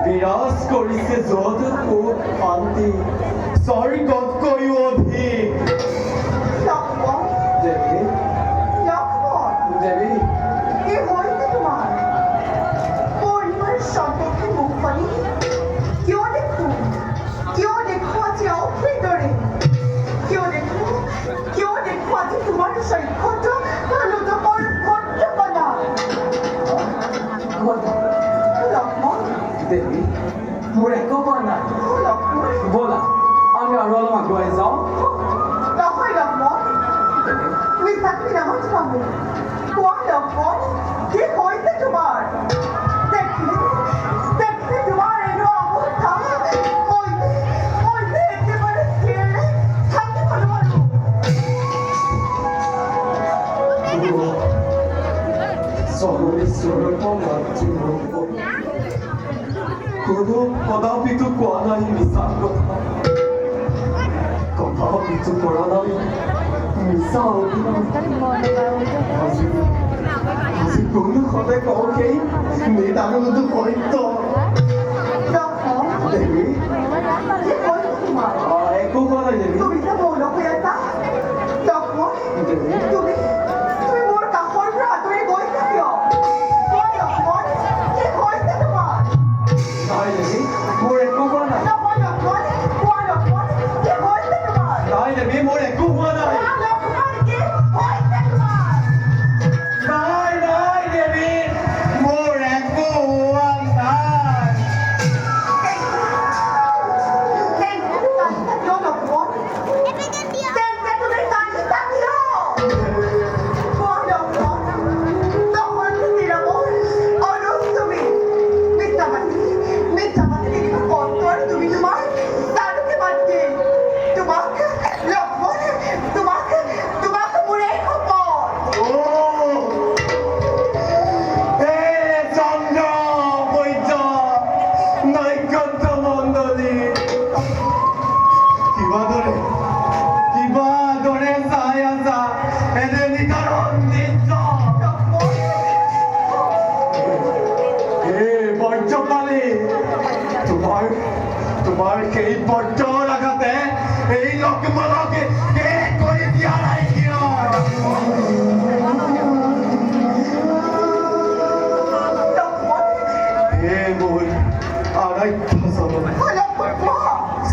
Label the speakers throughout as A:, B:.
A: বিৰাজ কৰিছে য'ত খুব শান্তি স্বৰ্গতকৈ অধিক। দেৱী দেৱী
B: কি হৈছে তোমাৰ? মোৰ ইমান সম্পৰ্কে মুখ পানী কিয় দেখো আজি অফ্ৰিদৰে? কিয় দেখো আজি তোমাৰ চক্ষুত লোকৰ ভদ্ৰপনা?
A: দেৱী মোৰ একো কোৱা নাই, ব'লা আমি আৰু অলপ আগুৱাই যাওঁ।
B: নহয় লক্ষ্মণ, তুমি চাকৰি নামত পাবো কোৱা লক্ষ্মণ, কি হৈছে তোমাৰ? দেখিলে তোমাৰ এনে অৱস্থা মই একেবাৰে চিৰিয়ালে থাকিব নোৱাৰো।
A: কোনো কদাপিতো কোৱা নাই মিছা কথা, কদাপিতো কৰা নাই মিছা অভিনয়। আজি কোনোখনে কওঁ সেই নিদানতো সত্য। দেৱী একো কোৱা নাই দেৱী।
B: তুমি যে মৌন হৈ আছা লক্ষ্মণ, তুমি মোৰ কাষৰ পৰা আঁতৰি গৈছা কিয়? কোৱা লক্ষ্মণ, কি হৈছে তোমাৰ?
A: নাই দেৱী মোৰ একো কোৱা নাই।
B: নহয় লক্ষ্মণ, কোৱা লক্ষ্মণ, কি হৈছে তোমাৰ?
A: নাই দেৱী মোৰ একো হোৱা নাই।
B: কোৱা লক্ষ্মণ, কি হৈছে তোমাৰ?
A: নাই নাই দেৱী মোৰ একো হোৱা নাই।
B: তেন্তে তুমি কান্দিছা কিয় লক্ষ্মণ? তেন্তে তুমি কান্দিছা কিয়? কোৱা লক্ষ্মণ, নহয় নিৰাময় অনুষ্টমী মিছামাতি নিৰিব কণ্ঠৰ তুমি তোমাৰ তালুকে মাতি তোমাক লক্ষ্মণ, তোমাক মোৰ এই শপত।
A: চন্দ্ৰ বৈদ্য নৈকট্য মণ্ডলী কিবা দৰে চাই আছা এনে নিদাৰণ দৃশ্য। হে বৰ্যপালী, তোমাৰ সেই বৰ্যৰ আঘাতে এই লক্ষ্মণক শেষ কৰি দিয়া নাই কিয়? হে মোৰ আৰাধ্য জননী,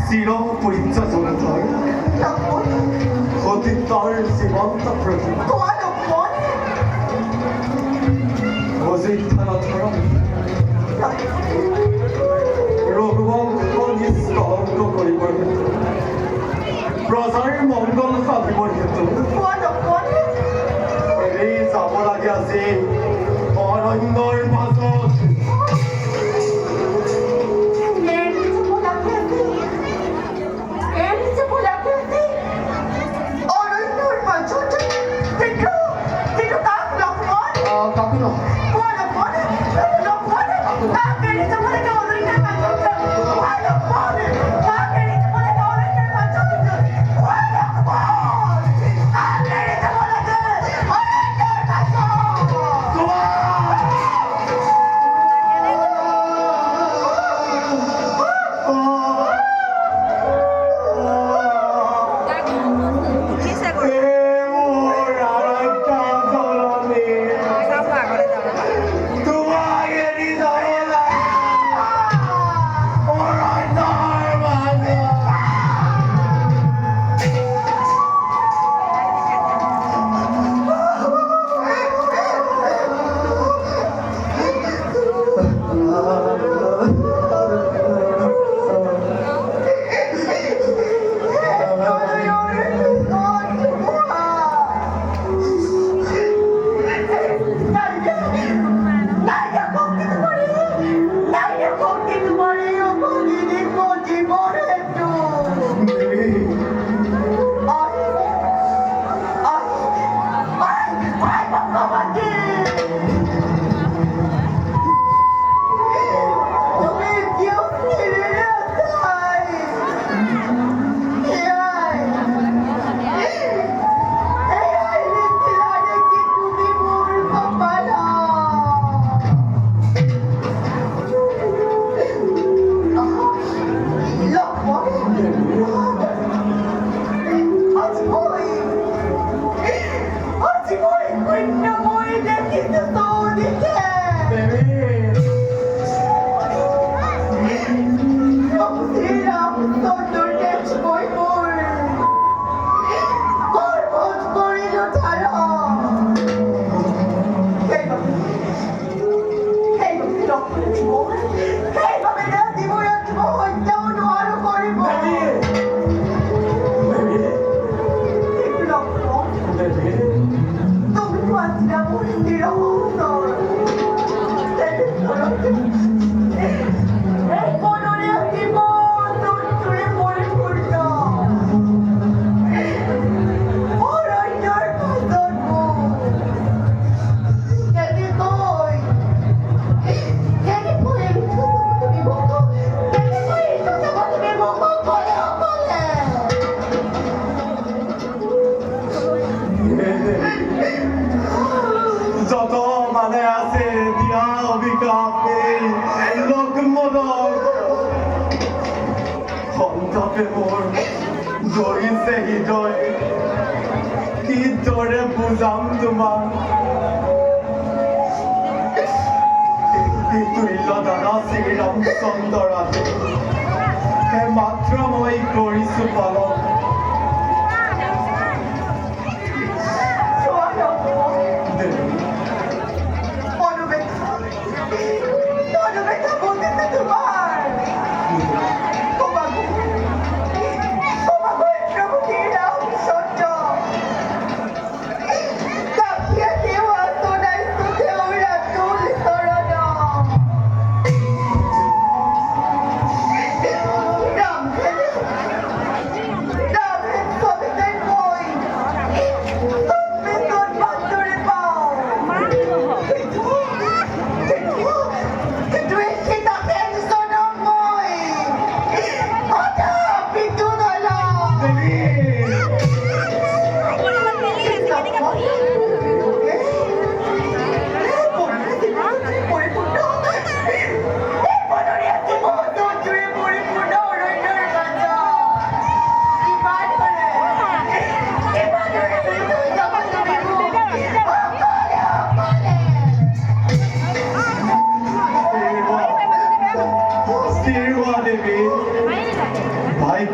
A: চিৰ পূজ্য জনতাৰ সতীত্বৰ জীৱন্ত প্ৰতিমা অযোধ্যা ধৰণ ৰঘুবংশ নিষ্কলংক কৰিবৰ হেতু, প্ৰজাৰ মংগল সাধিবৰ হেতু এৰি যাব লাগে আজি অৰণ্যৰ মাজত।
B: querida, moleque, vamos a ir a casa. ¡Bueno, pobre! ¡Querida, moleque, vamos a ir a casa. ¡Bueno, pobre! ¡Querida, moleque, vamos a ir a casa.
A: যত মানে আছে দিয়া অভিকাপ এই লোকমদক সন্তপে মোৰ দৌৰিছে হৃদয় কিদৰে বুজাম তোমাক তুল্য দাদা শ্ৰীৰামচন্দ্ৰ ৰাজে সেই মাত্ৰ মই কৰিছো পালন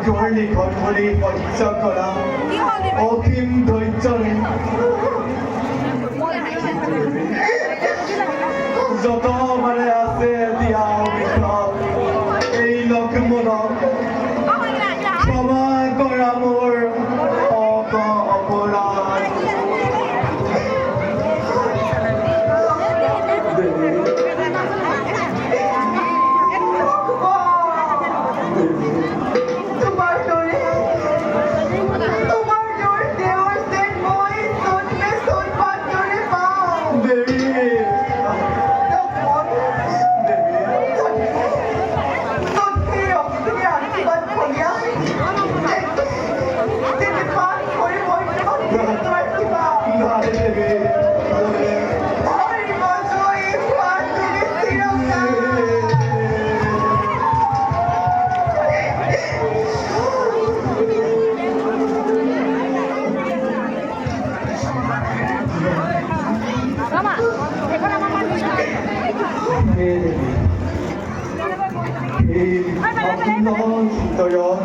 A: ভাগ্যৰ লিখন বুলি সহ্য কৰা অসীম ধৈৰ্যৰে যত মানে আছে দিয়া অভিশাপ এই লোকমনক ক্ষমা কৰা মোৰ অপৰাধ Baby. Pagkilahon, Toyo.